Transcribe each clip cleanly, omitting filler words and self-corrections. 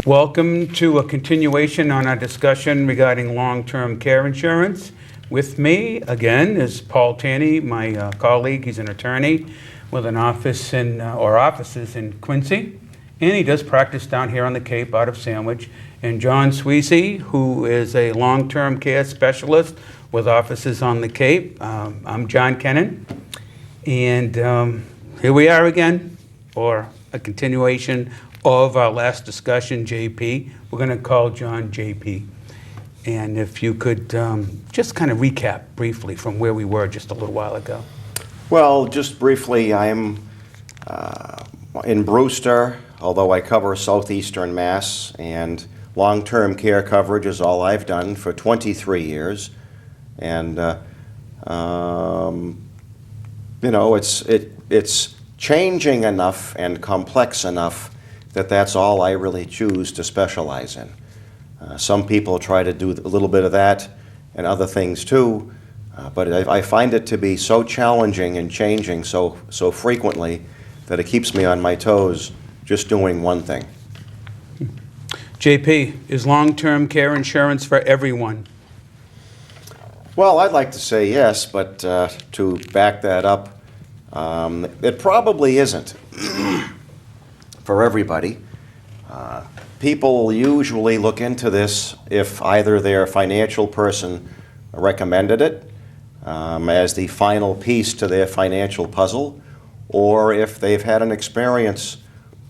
Welcome to a continuation on our discussion regarding long-term care insurance. With me, again, is Paul Tanny, my colleague. He's an attorney with an office or offices in Quincy, and he does practice down here on the Cape out of Sandwich. And John Sweezey, who is a long-term care specialist with offices on the Cape. I'm John Kennan, and here we are again for a continuation of our last discussion, JP. We're going to call John JP. And if you could just kind of recap briefly from where we were just a little while ago. Well, just briefly, I'm in Brewster, although I cover southeastern Mass, and long-term care coverage is all I've done for 23 years. And, you know, it's changing enough and complex enough that that's all I really choose to specialize in. Some people try to do a little bit of that and other things too, but I find it to be so challenging and changing so frequently that it keeps me on my toes just doing one thing. JP, is long-term care insurance for everyone? Well, I'd like to say yes, but to back that up, it probably isn't. For everybody. People usually look into this if either their financial person recommended it as the final piece to their financial puzzle, or if they've had an experience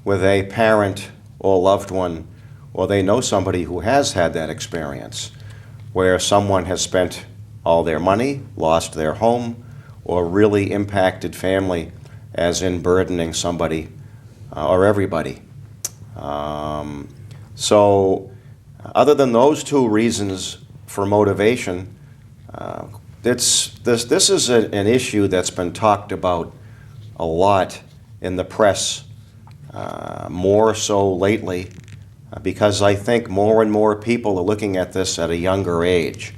with a parent or loved one, or they know somebody who has had that experience, where someone has spent all their money, lost their home, or really impacted family, as in burdening somebody or everybody. So other than those two reasons for motivation, this is an issue that's been talked about a lot in the press, more so lately, because I think more and more people are looking at this at a younger age.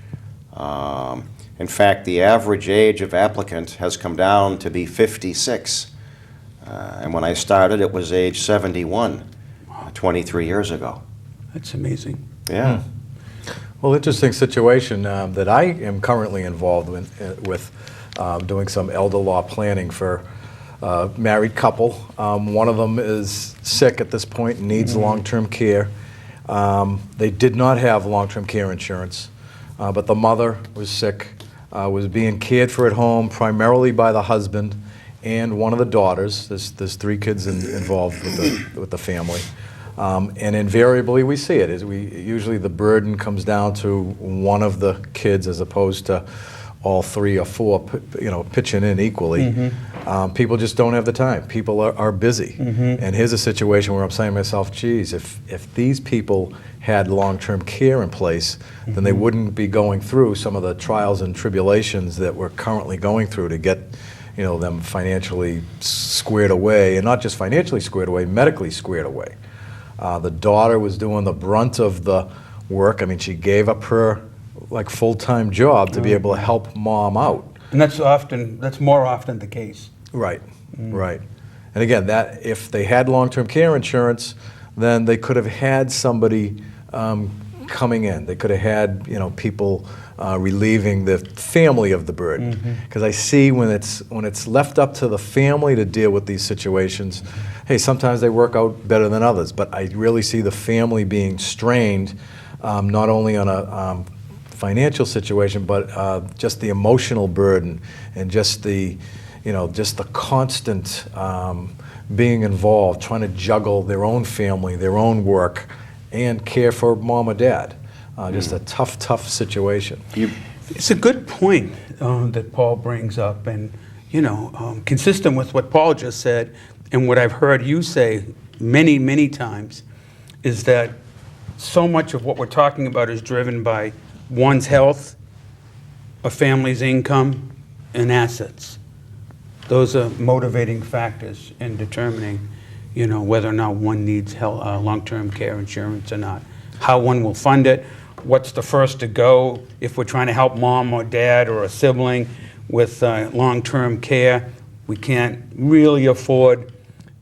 In fact, the average age of applicant has come down to be 56. And when I started, it was age 71, 23 years ago. That's amazing. Yeah. Well, interesting situation that I am currently involved with doing some elder law planning for a married couple. One of them is sick at this point and needs long-term care. They did not have long-term care insurance, but the mother was sick, was being cared for at home primarily by the husband and one of the daughters. There's three kids involved with the family. And invariably we see it. Usually the burden comes down to one of the kids as opposed to all three or four pitching in equally. People just don't have the time. People are busy. And here's a situation where I'm saying to myself, geez, if these people had long-term care in place, then they wouldn't be going through some of the trials and tribulations that we're currently going through to get them financially squared away, and not just financially squared away, medically squared away. The daughter was doing the brunt of the work. I mean, she gave up her full-time job to be able to help mom out. And that's more often the case. Right, right. And again, that if they had long-term care insurance, then they could have had somebody coming in. They could have had people relieving the family of the burden. Because I see when it's left up to the family to deal with these situations, hey, sometimes they work out better than others. But I really see the family being strained, not only on a financial situation, but just the emotional burden and just the constant being involved, trying to juggle their own family, their own work, and care for mom or dad. Just a tough situation. It's a good point that Paul brings up, and consistent with what Paul just said and what I've heard you say many times, is that so much of what we're talking about is driven by one's health, a family's income, and assets. Those are motivating factors in determining, whether or not one needs long-term care insurance or not. How one will fund it, what's the first to go if we're trying to help mom or dad or a sibling with long-term care. We can't really afford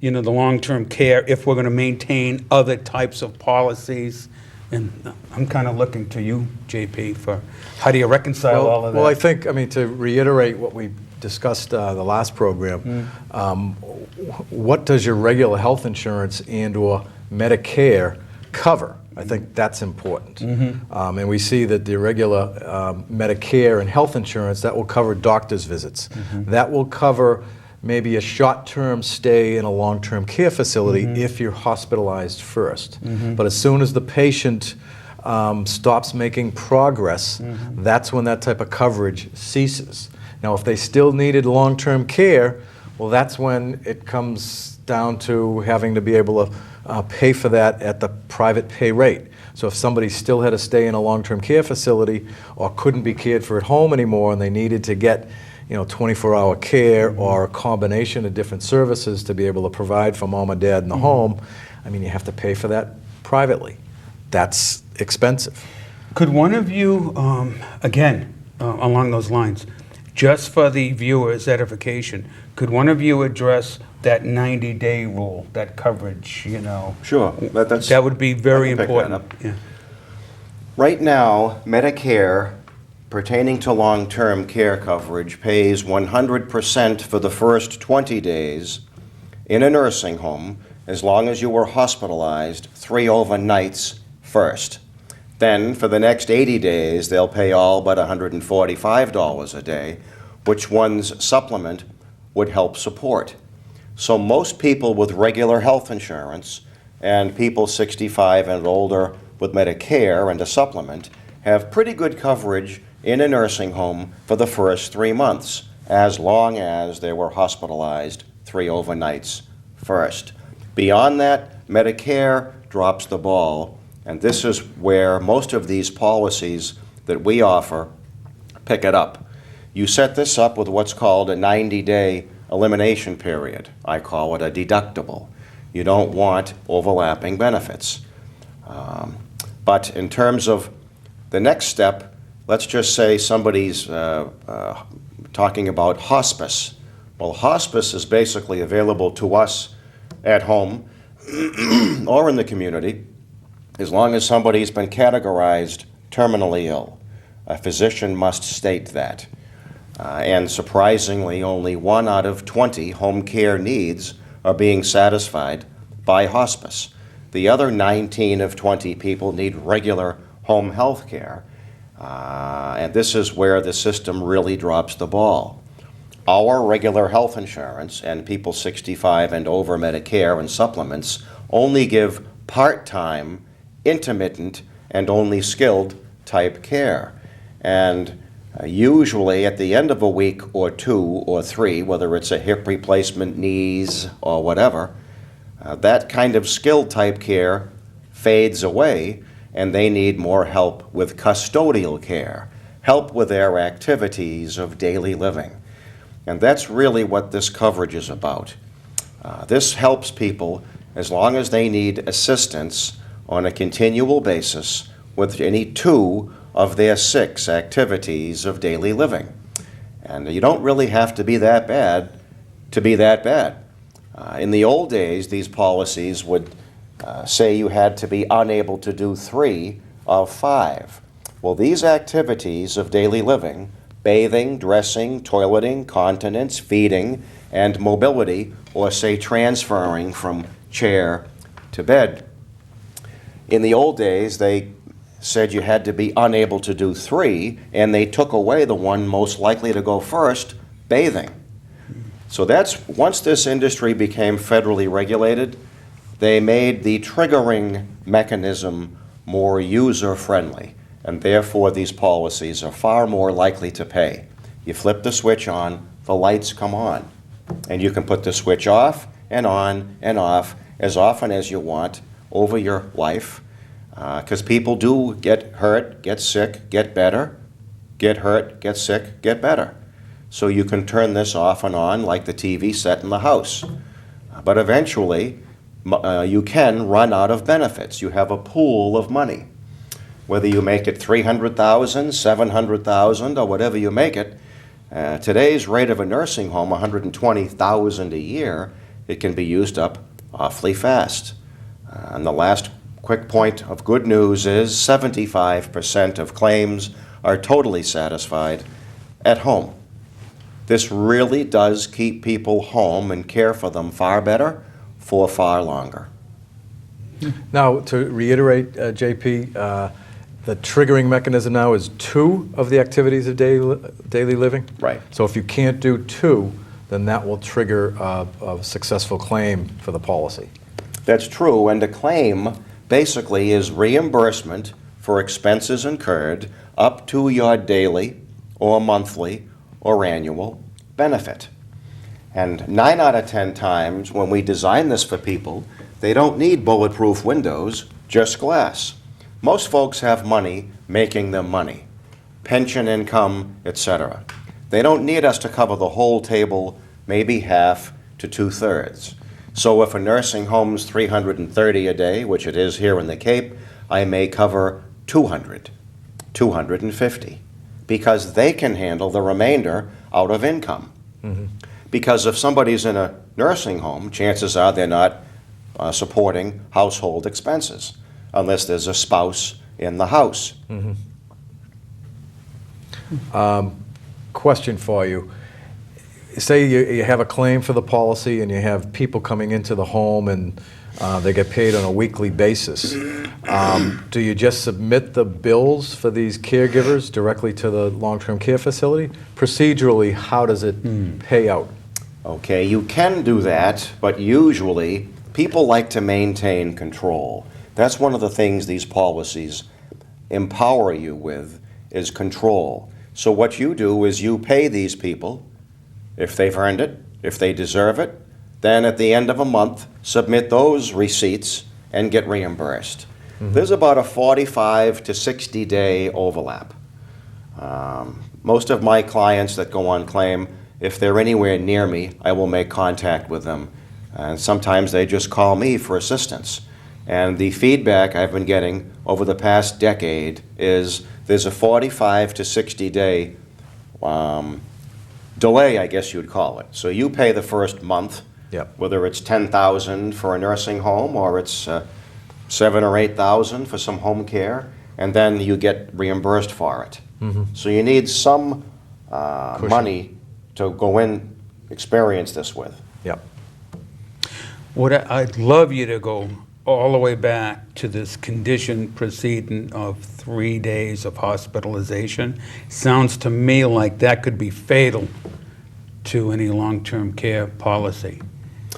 you know, the long-term care, if we're going to maintain other types of policies. And I'm kind of looking to you, JP, for how do you reconcile all of that? Well, I think, I mean, to reiterate what we discussed the last program, what does your regular health insurance and/or Medicare cover? I think that's important. And we see that the regular Medicare and health insurance, that will cover doctor's visits. That will cover maybe a short-term stay in a long-term care facility if you're hospitalized first. But as soon as the patient stops making progress, that's when that type of coverage ceases. Now, if they still needed long-term care, well, that's when it comes down to having to be able to pay for that at the private pay rate. So if somebody still had to stay in a long-term care facility or couldn't be cared for at home anymore and they needed to get 24-hour care or a combination of different services to be able to provide for mom and dad in the home, I mean, you have to pay for that privately. That's expensive. Could one of you, again, along those lines, just for the viewer's edification, could one of you address that 90-day rule, that coverage, Sure. That would be very I can pick that important. up. Yeah. Right now, Medicare pertaining to long-term care coverage pays 100% for the first 20 days in a nursing home as long as you were hospitalized 3 overnights first. Then, for the next 80 days, they'll pay all but $145 a day, which one's supplement would help support. So most people with regular health insurance and people 65 and older with Medicare and a supplement have pretty good coverage in a nursing home for the first 3 months, as long as they were hospitalized 3 overnights first. Beyond that, Medicare drops the ball, and this is where most of these policies that we offer pick it up. You set this up with what's called a 90-day elimination period. I call it a deductible. You don't want overlapping benefits. But in terms of the next step, let's just say somebody's talking about hospice. Well, hospice is basically available to us at home or in the community as long as somebody's been categorized terminally ill. A physician must state that. And surprisingly, only 1 out of 20 home care needs are being satisfied by hospice. The other 19 of 20 people need regular home health care. And this is where the system really drops the ball. Our regular health insurance and people 65 and over Medicare and supplements only give part-time, intermittent, and only skilled type care. And usually at the end of a week or 2 or 3, whether it's a hip replacement, knees, or whatever, that kind of skilled type care fades away, and they need more help with custodial care, help with their activities of daily living. And that's really what this coverage is about. This helps people as long as they need assistance on a continual basis with any 2 of their 6 activities of daily living. And you don't really have to be that bad to be that bad. In the old days, these policies would say you had to be unable to do 3 of 5. Well, these activities of daily living, bathing, dressing, toileting, continence, feeding, and mobility, or say transferring from chair to bed. In the old days, they said you had to be unable to do 3, and they took away the one most likely to go first, bathing. So that's, once this industry became federally regulated, they made the triggering mechanism more user-friendly, and therefore these policies are far more likely to pay. You flip the switch on, the lights come on, and you can put the switch off and on and off as often as you want over your life, because people do get hurt, get sick, get better, get hurt, get sick, get better. So you can turn this off and on like the TV set in the house. But eventually, you can run out of benefits. You have a pool of money. Whether you make it $300,000, $700,000, or whatever you make it, today's rate of a nursing home, $120,000 a year, it can be used up awfully fast. And the last quick point of good news is 75% of claims are totally satisfied at home. This really does keep people home and care for them far better for far longer. Now, to reiterate, JP, the triggering mechanism now is 2 of the activities of daily living? Right. So if you can't do 2, then that will trigger a successful claim for the policy. That's true, and a claim basically is reimbursement for expenses incurred up to your daily or monthly or annual benefit. And 9 out of 10 times when we design this for people, they don't need bulletproof windows, just glass. Most folks have money making them money, pension income, etc. They don't need us to cover the whole table, maybe half to 2/3. So if a nursing home's $330 a day, which it is here in the Cape, I may cover 200, 250, because they can handle the remainder out of income. Mm-hmm. Because if somebody's in a nursing home, chances are they're not supporting household expenses, unless there's a spouse in the house. Mm-hmm. Question for you. Say you have a claim for the policy and you have people coming into the home and they get paid on a weekly basis. Do you just submit the bills for these caregivers directly to the long-term care facility? Procedurally, how does it pay out? Okay, you can do that, but usually people like to maintain control. That's one of the things these policies empower you with, is control. So what you do is you pay these people if they've earned it, if they deserve it, then at the end of a month, submit those receipts and get reimbursed. Mm-hmm. There's about a 45 to 60 day overlap. Most of my clients that go on claim, if they're anywhere near me, I will make contact with them. And sometimes they just call me for assistance. And the feedback I've been getting over the past decade is there's a 45 to 60 day delay, I guess you'd call it. So you pay the first month, Yep. whether it's $10,000 for a nursing home or it's $7,000 or $8,000 for some home care, and then you get reimbursed for it. Mm-hmm. So you need some money to go in, experience this with. Yep. I'd love you to go all the way back to this condition precedent of 3 days of hospitalization. Sounds to me like that could be fatal to any long-term care policy.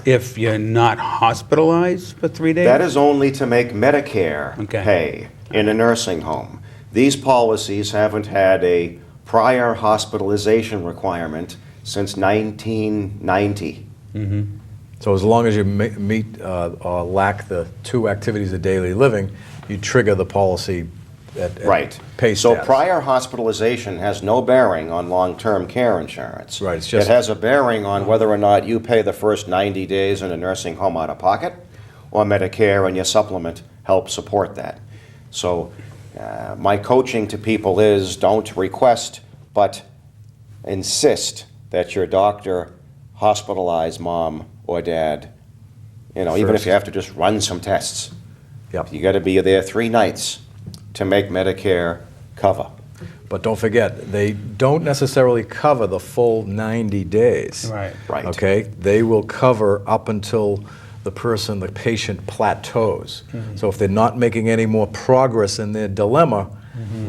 If you're not hospitalized for 3 days? That is only to make Medicare Okay. pay in a nursing home. These policies haven't had a prior hospitalization requirement since 1990. Mm-hmm. So as long as you meet or lack the 2 activities of daily living, you trigger the policy at Right. pay So status. prior hospitalization has no bearing on long-term care insurance. Right, it's just- It has a bearing on whether or not you pay the first 90 days in a nursing home out of pocket, or Medicare and your supplement help support that. So my coaching to people is don't request, but insist that your doctor hospitalize mom or dad, even if First. you have to just run some tests. Yep. You got to be there 3 nights to make Medicare cover. But don't forget, they don't necessarily cover the full 90 days. Right. Right. Okay? They will cover up until the patient plateaus. Mm-hmm. So if they're not making any more progress in their dilemma,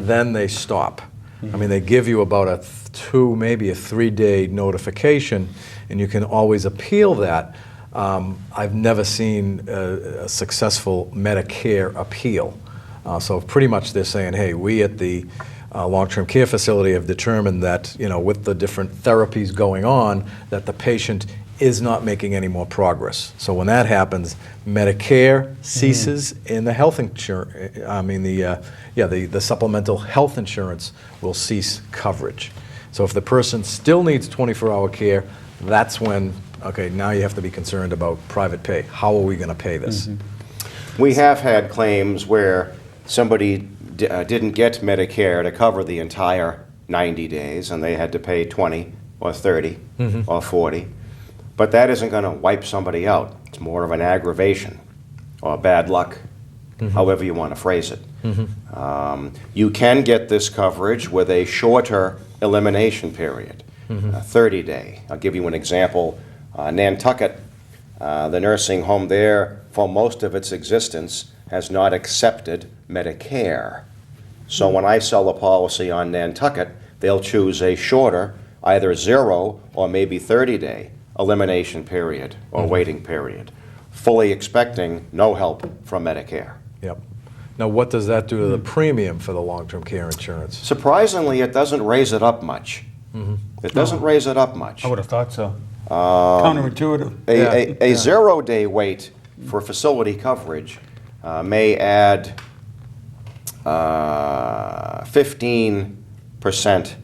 then they stop. I mean, they give you about a 2, maybe a 3-day notification, and you can always appeal that. I've never seen a successful Medicare appeal. So pretty much they're saying, hey, we at the long-term care facility have determined that, with the different therapies going on, that the patient is not making any more progress. So when that happens, Medicare ceases, and the health insurance, the supplemental health insurance will cease coverage. So if the person still needs 24-hour care, that's when, okay, now you have to be concerned about private pay. How are we going to pay this? We have had claims where somebody didn't get Medicare to cover the entire 90 days, and they had to pay 20 or 30 or 40. But that isn't going to wipe somebody out. It's more of an aggravation or bad luck, however you want to phrase it. You can get this coverage with a shorter elimination period, a 30-day. I'll give you an example. Nantucket, the nursing home there, for most of its existence, has not accepted Medicare. So when I sell a policy on Nantucket, they'll choose a shorter, either 0 or maybe 30-day elimination period or waiting period, fully expecting no help from Medicare. Yep. Now, what does that do to the premium for the long-term care insurance? Surprisingly, it doesn't raise it up much. It doesn't raise it up much. I would have thought so. Counterintuitive. A 0-day wait for facility coverage may add 15%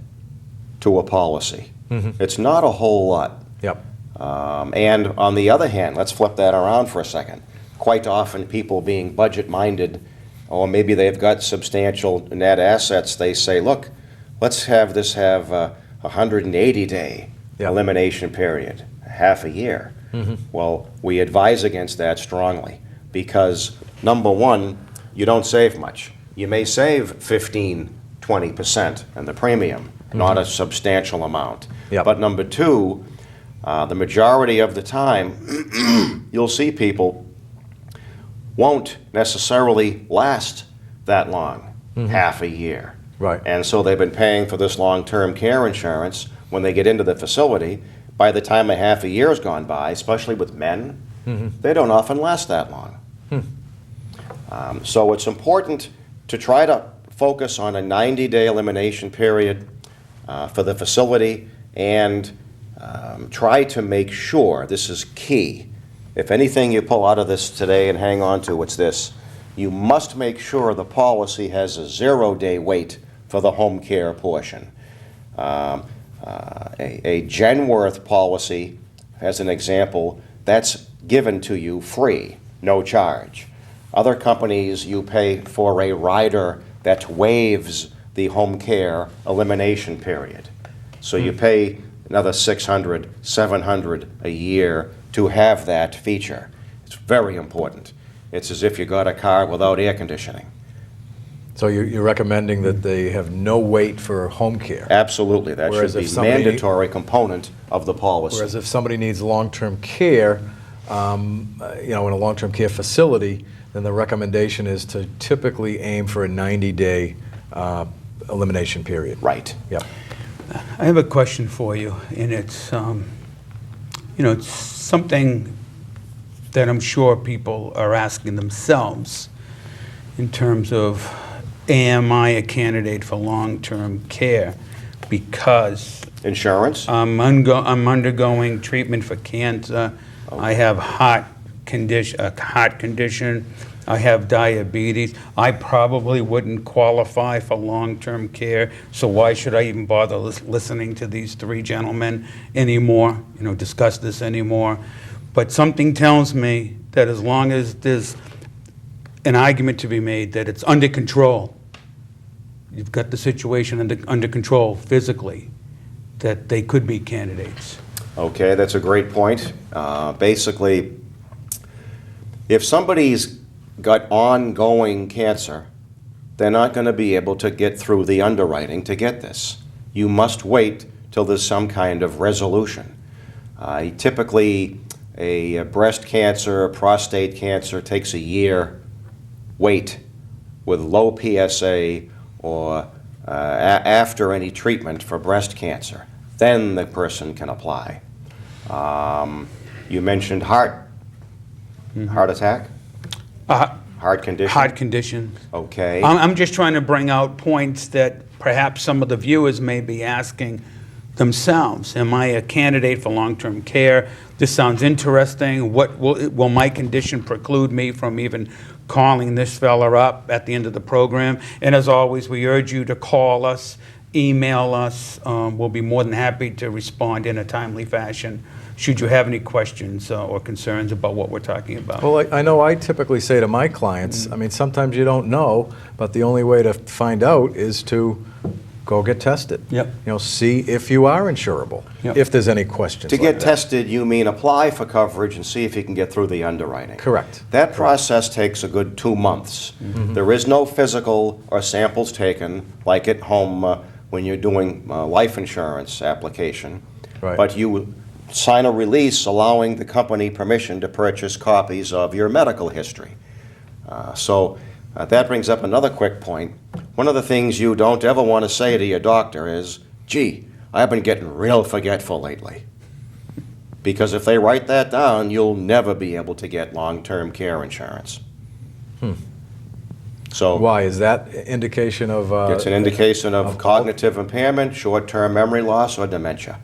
to a policy. It's not a whole lot. Yep. And on the other hand, let's flip that around for a second. Quite often people being budget-minded, or maybe they've got substantial net assets, they say, look, let's have this have a 180-day elimination period, half a year. Well, we advise against that strongly because, number one, you don't save much. You may save 15, 20% in the premium, not a substantial amount. Yep. But number two, the majority of the time, you'll see people won't necessarily last that long, half a year. Right. And so they've been paying for this long-term care insurance. When they get into the facility, by the time a half a year has gone by, especially with men, they don't often last that long. So it's important to try to focus on a 90-day elimination period for the facility and try to make sure, this is key, if anything you pull out of this today and hang on to, it's this: you must make sure the policy has a 0-day wait for the home care portion. A Genworth policy, as an example, that's given to you free, no charge. Other companies, you pay for a rider that waives the home care elimination period. So you pay another $600, $700 a year to have that feature. It's very important. It's as if you got a car without air conditioning. So you're recommending that they have no wait for home care? Absolutely. That Whereas should if be somebody- mandatory component of the policy. Whereas if somebody needs long-term care, in a long-term care facility, then the recommendation is to typically aim for a 90-day elimination period. Right. Yep. I have a question for you, and it's, it's something that I'm sure people are asking themselves in terms of, am I a candidate for long-term care? Because Insurance? I'm undergoing treatment for cancer. I have a heart condition. I have diabetes. I probably wouldn't qualify for long-term care, so why should I even bother listening to these three gentlemen anymore, discuss this anymore? But something tells me that as long as there's an argument to be made that it's under control, you've got the situation under control physically, that they could be candidates. Okay, that's a great point. Basically, if somebody's got ongoing cancer, they're not going to be able to get through the underwriting to get this. You must wait till there's some kind of resolution. Typically, a breast cancer, prostate cancer takes a year wait with low PSA or after any treatment for breast cancer. Then the person can apply. You mentioned heart attack? Heart condition? Heart condition. Okay. I'm just trying to bring out points that perhaps some of the viewers may be asking themselves. Am I a candidate for long-term care? This sounds interesting. What will my condition preclude me from even calling this fella up at the end of the program? And as always, we urge you to call us, email us. We'll be more than happy to respond in a timely fashion should you have any questions or concerns about what we're talking about. Well, I know I typically say to my clients, sometimes you don't know, but the only way to find out is to go get tested. Yep. You know, see if you are insurable, Yep. if there's any questions To like get that. tested, you mean apply for coverage and see if you can get through the underwriting. Correct. That process takes a good 2 months. There is no physical or samples taken like at home when you're doing life insurance application. Right. But you sign a release allowing the company permission to purchase copies of your medical history. That brings up another quick point. One of the things you don't ever want to say to your doctor is, gee, I've been getting real forgetful lately. Because if they write that down, you'll never be able to get long-term care insurance. So Why? Is that indication of... it's an indication of of cognitive impairment, short-term memory loss, or dementia.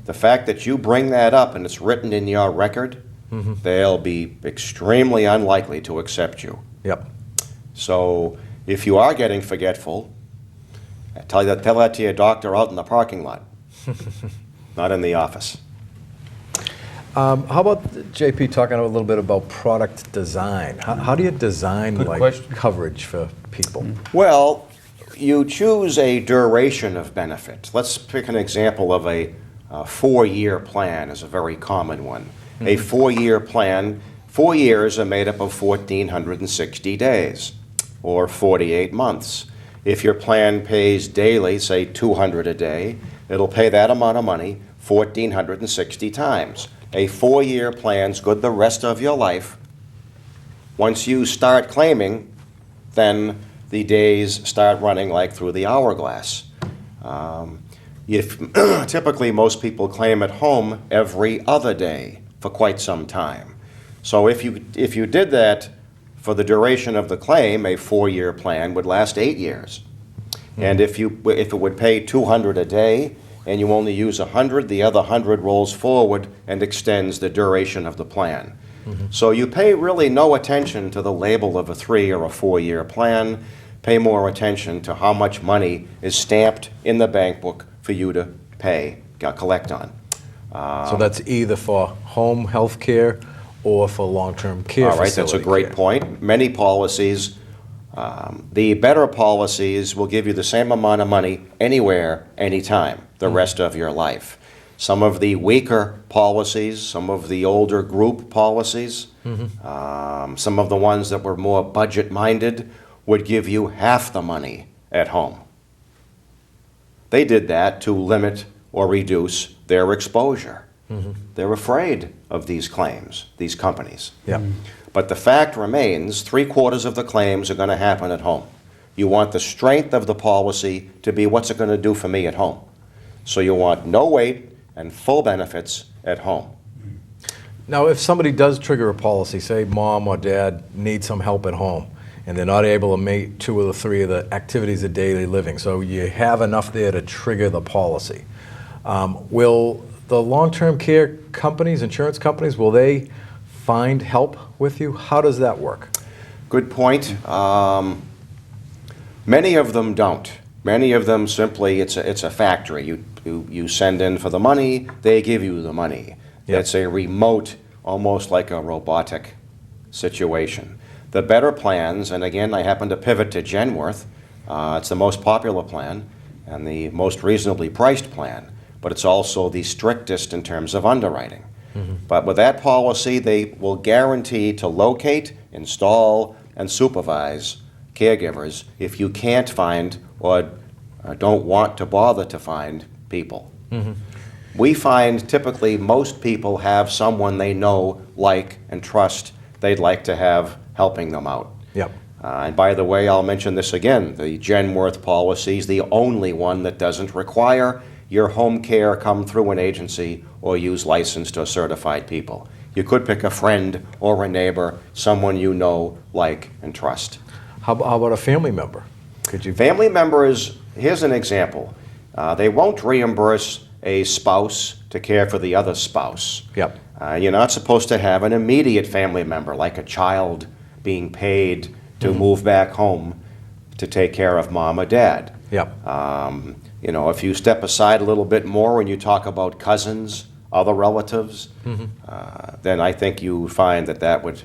The fact that you bring that up and it's written in your record, they'll be extremely unlikely to accept you. Yep. So if you are getting forgetful, tell that to your doctor out in the parking lot, not in the office. How about, JP, talking a little bit about product design? How do you design Good like question. coverage for people? Well, you choose a duration of benefit. Let's pick an example of a 4-year plan is a very common one. A 4-year plan, 4 years are made up of 1,460 days, or 48 months. If your plan pays daily, say $200 a day, it'll pay that amount of money 1,460 times. A 4-year plan's good the rest of your life. Once you start claiming, then the days start running like through the hourglass. Typically, most people claim at home every other day for quite some time. So if you did that for the duration of the claim, a 4-year plan would last 8 years. And if it would pay $200 a day and you only use 100, the other 100 rolls forward and extends the duration of the plan. So you pay really no attention to the label of a 3 or a 4-year plan. Pay more attention to how much money is stamped in the bank book for you to collect on. So that's either for home health care or for long-term care All right, that's a facility great care. point. Many policies, the better policies will give you the same amount of money anywhere, anytime, the rest of your life. Some of the weaker policies, some of the older group policies, some of the ones that were more budget-minded would give you half the money at home. They did that to limit or reduce their exposure. They're afraid of these claims, these companies. Yep. But the fact remains, 3/4 of the claims are going to happen at home. You want the strength of the policy to be what's it going to do for me at home. So you want no wait and full benefits at home. Now, if somebody does trigger a policy, say mom or dad need some help at home, and they're not able to make 2 or 3 of the activities of daily living, so you have enough there to trigger the policy, will the long-term care companies, insurance companies, will they find help with you? How does that work? Good point. Many of them don't. Many of them simply, it's a factory. You send in for the money, they give you the money. Yep. It's a remote, almost like a robotic situation. The better plans, and again, I happen to pivot to Genworth. It's the most popular plan and the most reasonably priced plan, but it's also the strictest in terms of underwriting. But with that policy, they will guarantee to locate, install, and supervise caregivers if you can't find or don't want to bother to find people. We find typically most people have someone they know, like, and trust they'd like to have helping them out. Yep. And by the way, I'll mention this again, the Genworth policy is the only one that doesn't require your home care come through an agency or use licensed or certified people. You could pick a friend or a neighbor, someone you know, like, and trust. How about a family member? Could you? Family members, here's an example. They won't reimburse a spouse to care for the other spouse. Yep. You're not supposed to have an immediate family member, like a child being paid to move back home to take care of mom or dad. Yep. If you step aside a little bit more and you talk about cousins, other relatives, then I think you find that would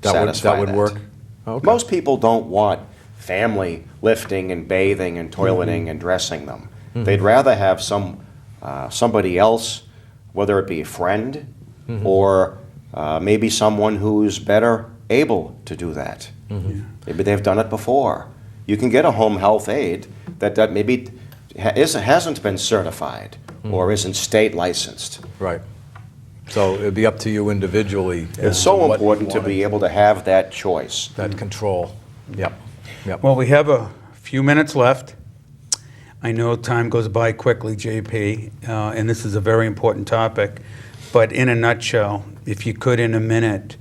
satisfy that would work. Okay. Most people don't want family lifting and bathing and toileting and dressing them. They'd rather have somebody else, whether it be a friend or maybe someone who's better able to do that. Maybe they've done it before. You can get a home health aide that maybe hasn't been certified or isn't state licensed. Right. So it'd be up to you individually. It's so important to be able to have that choice. That control. Yep. Yep. Well, we have a few minutes left. I know time goes by quickly, JP, and this is a very important topic. But in a nutshell, if you could, in a minute,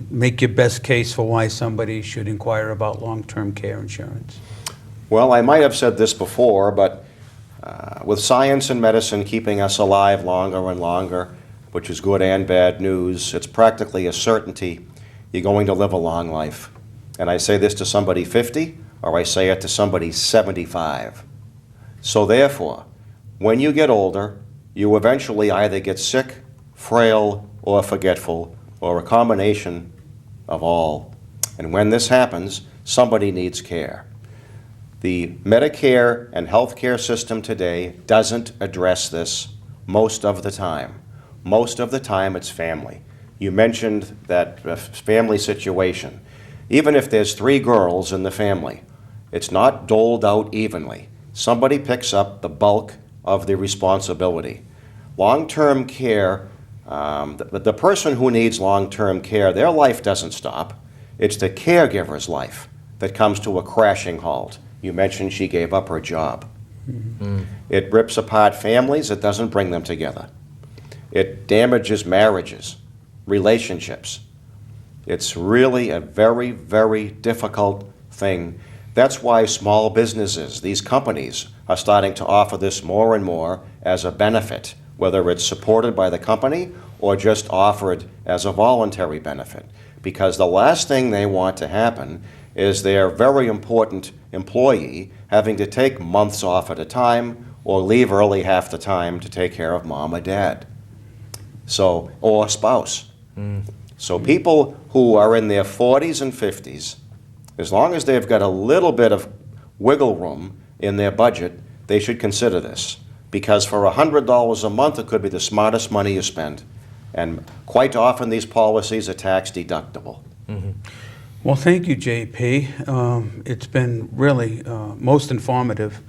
make your best case for why somebody should inquire about long-term care insurance. Well, I might have said this before, but with science and medicine keeping us alive longer and longer, which is good and bad news, it's practically a certainty you're going to live a long life. And I say this to somebody 50, or I say it to somebody 75. So therefore, when you get older, you eventually either get sick, frail, or forgetful, or a combination of all. And when this happens, somebody needs care. The Medicare and healthcare system today doesn't address this most of the time. Most of the time, it's family. You mentioned that family situation. Even if there's 3 girls in the family, it's not doled out evenly. Somebody picks up the bulk of the responsibility. Long-term care, the person who needs long-term care, their life doesn't stop. It's the caregiver's life that comes to a crashing halt. You mentioned she gave up her job. It rips apart families. It doesn't bring them together. It damages marriages, relationships. It's really a very, very difficult thing. That's why small businesses, these companies, are starting to offer this more and more as a benefit, whether it's supported by the company or just offered as a voluntary benefit. Because the last thing they want to happen is their very important employee having to take months off at a time or leave early half the time to take care of mom or dad. So, or spouse. So people who are in their 40s and 50s, as long as they've got a little bit of wiggle room in their budget, they should consider this. Because for $100 a month, it could be the smartest money you spend. And quite often, these policies are tax deductible. Well, thank you, JP. It's been really most informative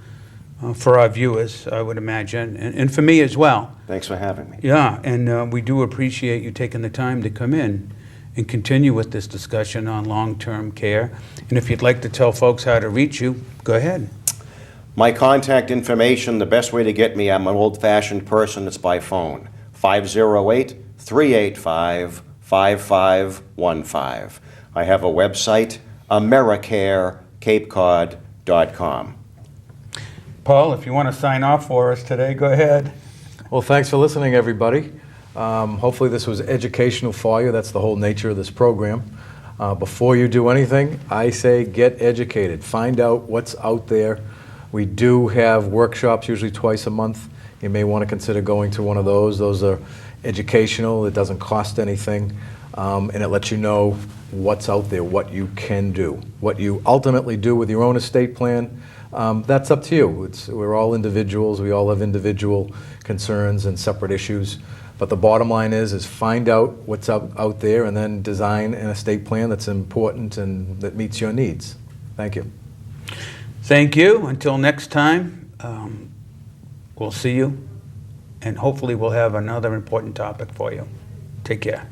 for our viewers, I would imagine, and for me as well. Thanks for having me. Yeah, and we do appreciate you taking the time to come in and continue with this discussion on long-term care. And if you'd like to tell folks how to reach you, go ahead. My contact information, the best way to get me, I'm an old-fashioned person, it's by phone, 508-385-5515. I have a website, AmericareCapeCod.com. Paul, if you want to sign off for us today, go ahead. Well, thanks for listening, everybody. Hopefully this was educational for you. That's the whole nature of this program. Before you do anything, I say get educated. Find out what's out there. We do have workshops usually twice a month. You may want to consider going to one of those. Those are educational. It doesn't cost anything. And it lets you know what's out there, what you can do. What you ultimately do with your own estate plan, that's up to you. We're all individuals. We all have individual concerns and separate issues. But the bottom line is find out what's out there and then design an estate plan that's important and that meets your needs. Thank you. Thank you. Until next time, we'll see you, and hopefully we'll have another important topic for you. Take care.